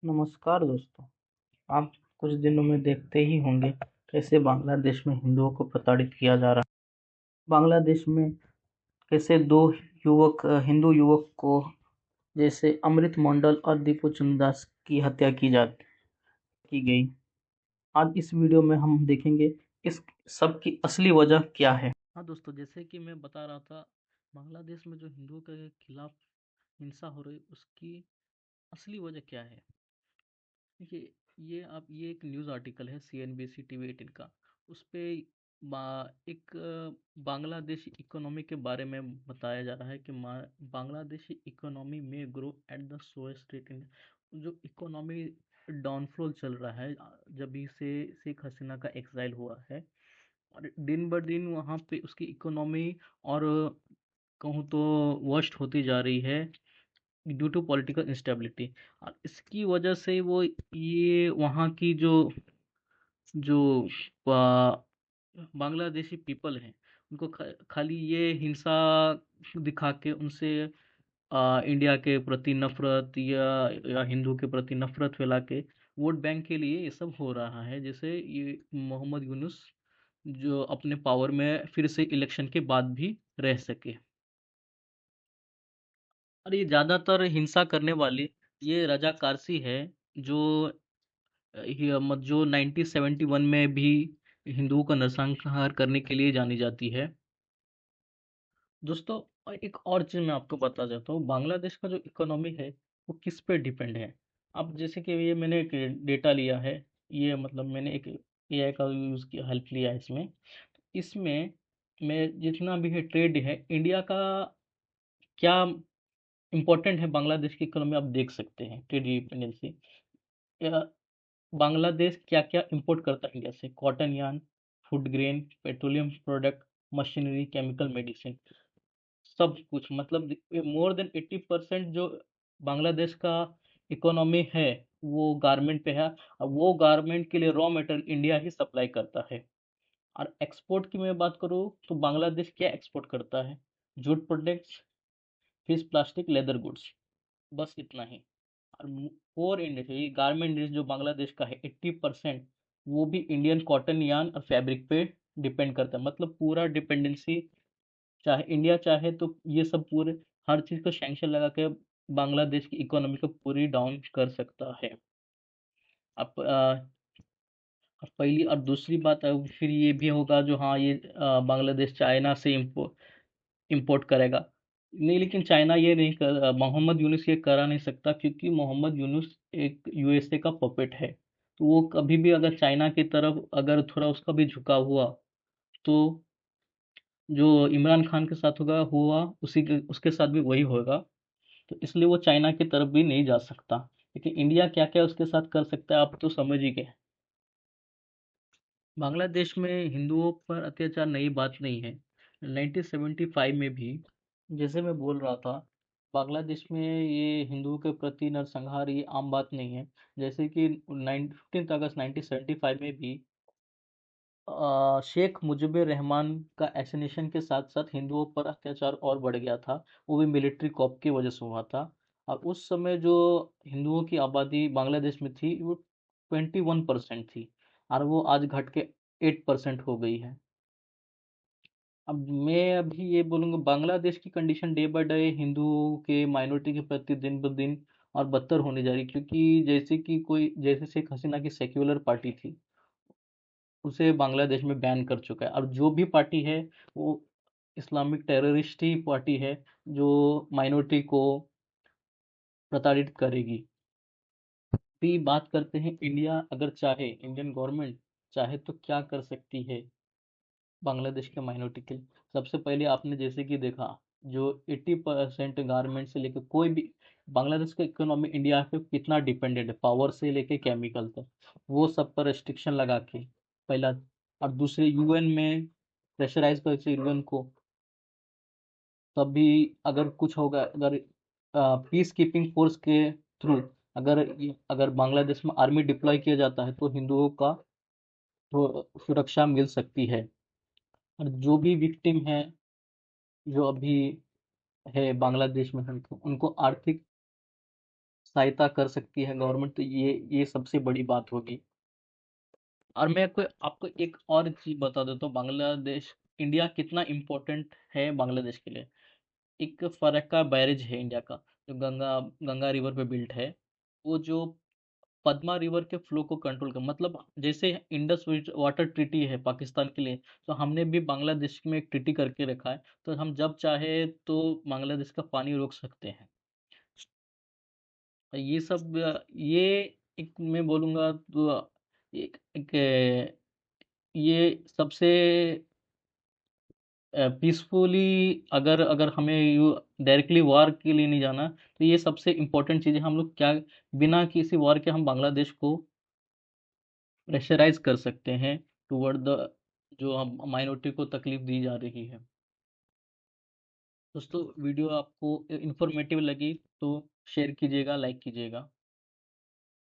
नमस्कार दोस्तों। आप कुछ दिनों में देखते ही होंगे कैसे बांग्लादेश में हिंदुओं को प्रताड़ित किया जा रहा है। बांग्लादेश में कैसे दो हिंदू युवक को जैसे अमृत मंडल और दीपू चंद्रदास की हत्या की गई। आज इस वीडियो में हम देखेंगे इस सब की असली वजह क्या है। हाँ दोस्तों, जैसे कि मैं बता रहा था, बांग्लादेश में जो हिंदुओं के खिलाफ हिंसा हो रही उसकी असली वजह क्या है। देखिए, ये एक न्यूज़ आर्टिकल है CNBC टीवी 18 का। उस पे एक बांग्लादेशी इकोनॉमी के बारे में बताया जा रहा है कि बांग्लादेशी इकोनॉमी में grow at the slowest rate in जो इकोनॉमी डाउनफॉल चल रहा है जब भी से शेख हसीना का एक्साइल हुआ है। और दिन ब दिन वहाँ पे उसकी इकोनॉमी और कहूँ तो वर्स्ट होती जा रही है ड्यू टू पॉलिटिकल इंस्टेबिलिटी। और इसकी वजह से वो ये वहाँ की जो जो आ, बांग्लादेशी पीपल हैं उनको खाली ये हिंसा दिखा के उनसे इंडिया के प्रति नफरत या हिंदू के प्रति नफरत फैला के वोट बैंक के लिए ये सब हो रहा है। जैसे ये मोहम्मद यूनुस जो अपने पावर में फिर से इलेक्शन के बाद भी रह सके। और ये ज़्यादातर हिंसा करने वाले ये रजा कारसी है जो जो 1971 में भी हिंदुओं का नरसंहार करने के लिए जानी जाती है। दोस्तों, और एक और चीज़ मैं आपको बता देता हूँ, बांग्लादेश का जो इकोनॉमी है वो किस पे डिपेंड है। अब जैसे कि ये मैंने एक डेटा लिया है, ये मतलब मैंने एक AI का यूज़ किया, हेल्प लिया है इसमें। इसमें मैं जितना भी है ट्रेड है इंडिया का क्या इम्पोर्टेंट है बांग्लादेश की इकोनॉमी आप देख सकते हैं। ट्रेड डिपेंडेंसी बांग्लादेश क्या-क्या इंपोर्ट करता है इंडिया से? Cotton yarn, food grain, petroleum product, machinery, chemical, medicine, सब कुछ। मतलब मोर देन 80% जो बांग्लादेश का इकोनॉमी है वो गारमेंट पे है। और वो गारमेंट के लिए रॉ मटेरियल इंडिया ही सप्लाई करता है। और एक्सपोर्ट की मैं बात करूँ तो बांग्लादेश क्या एक्सपोर्ट करता है? Jute products, fish, plastic, leather goods, बस इतना ही। और कोर इंडस्ट्री ये गारमेंट इंडस्ट्री जो बांग्लादेश का है 80% वो भी इंडियन कॉटन यार्न और फैब्रिक पे डिपेंड करता है। मतलब पूरा डिपेंडेंसी, चाहे इंडिया चाहे तो ये सब पूरे हर चीज़ को सैंक्शन लगा के बांग्लादेश की इकोनॉमी को पूरी डाउन कर सकता है। अब अब पहली और दूसरी बात फिर ये भी होगा जो हाँ ये बांग्लादेश चाइना से इंपोर्ट करेगा। नहीं, लेकिन चाइना ये नहीं कर मोहम्मद यूनुस ये करा नहीं सकता क्योंकि मोहम्मद यूनुस एक USA का पपेट है। तो वो कभी भी अगर चाइना की तरफ अगर थोड़ा उसका भी झुकाव हुआ तो जो इमरान खान के साथ होगा हुआ उसी के उसके साथ भी वही होगा। तो इसलिए वो चाइना की तरफ भी नहीं जा सकता। लेकिन इंडिया क्या क्या उसके साथ कर सकता है आप तो समझ ही गए। बांग्लादेश में हिंदुओं पर अत्याचार नई बात नहीं है। 1975 में भी जैसे मैं बोल रहा था, बांग्लादेश में ये हिंदुओं के प्रति नरसंहार ये आम बात नहीं है। जैसे कि 15 अगस्त 1975 में भी शेख मुजिबुर रहमान का एसेसिनेशन के साथ साथ हिंदुओं पर अत्याचार और बढ़ गया था। वो भी मिलिट्री कॉप की वजह से हुआ था। और उस समय जो हिंदुओं की आबादी बांग्लादेश में थी वो 21% थी और वो आज घट के 8% हो गई है। अब मैं अभी ये बोलूँगा बांग्लादेश की कंडीशन डे बाय डे हिंदुओं के माइनॉरिटी के प्रति दिन ब दिन और बदतर होने जा रही है क्योंकि जैसे कि कोई जैसे शेख हसीना की सेक्युलर पार्टी थी उसे बांग्लादेश में बैन कर चुका है। और जो भी पार्टी है वो इस्लामिक टेररिस्ट ही पार्टी है जो माइनॉरिटी को प्रताड़ित करेगी। भी बात करते हैं इंडिया अगर चाहे इंडियन गवर्नमेंट चाहे तो क्या कर सकती है बांग्लादेश के माइनॉरिटी के लिए। सबसे पहले आपने जैसे कि देखा जो 80% गारमेंट से लेकर कोई भी बांग्लादेश का इकोनॉमी इंडिया पे कितना डिपेंडेंट है पावर से लेके केमिकल तक। वो सब पर रेस्ट्रिक्शन लगा के पहला। और दूसरे UN में प्रेशराइज कर UN को तभी अगर कुछ होगा अगर पीस कीपिंग फोर्स के थ्रू अगर बांग्लादेश में आर्मी डिप्लॉय किया जाता है तो हिंदुओं का तो सुरक्षा मिल सकती है। और जो भी विक्टिम है जो अभी है बांग्लादेश में उनको आर्थिक सहायता कर सकती है गवर्नमेंट, तो ये सबसे बड़ी बात होगी। और मैं आपको आपको एक और चीज़ बता देता हूँ, बांग्लादेश, इंडिया कितना इम्पोर्टेंट है बांग्लादेश के लिए। एक फरक्का बैरेज है इंडिया का, जो गंगा गंगा रिवर पे बिल्ट है। वो जो पद्मा रिवर के फ्लो को कंट्रोल कर, मतलब जैसे इंडस वाटर ट्रीटी है पाकिस्तान के लिए, तो हमने भी बांग्लादेश में एक ट्रीटी करके रखा है, तो हम जब चाहे तो बांग्लादेश का पानी रोक सकते हैं। ये सब ये एक मैं बोलूँगा तो एक ये सबसे पीसफुली, अगर अगर हमें डायरेक्टली वॉर के लिए नहीं जाना, तो ये सबसे इम्पोर्टेंट चीज़ है। हम लोग क्या बिना किसी वॉर के हम बांग्लादेश को प्रेशराइज कर सकते हैं टुवर्ड द, जो हम माइनॉरिटी को तकलीफ दी जा रही है। दोस्तों, वीडियो आपको इंफॉर्मेटिव लगी तो शेयर कीजिएगा, लाइक कीजिएगा।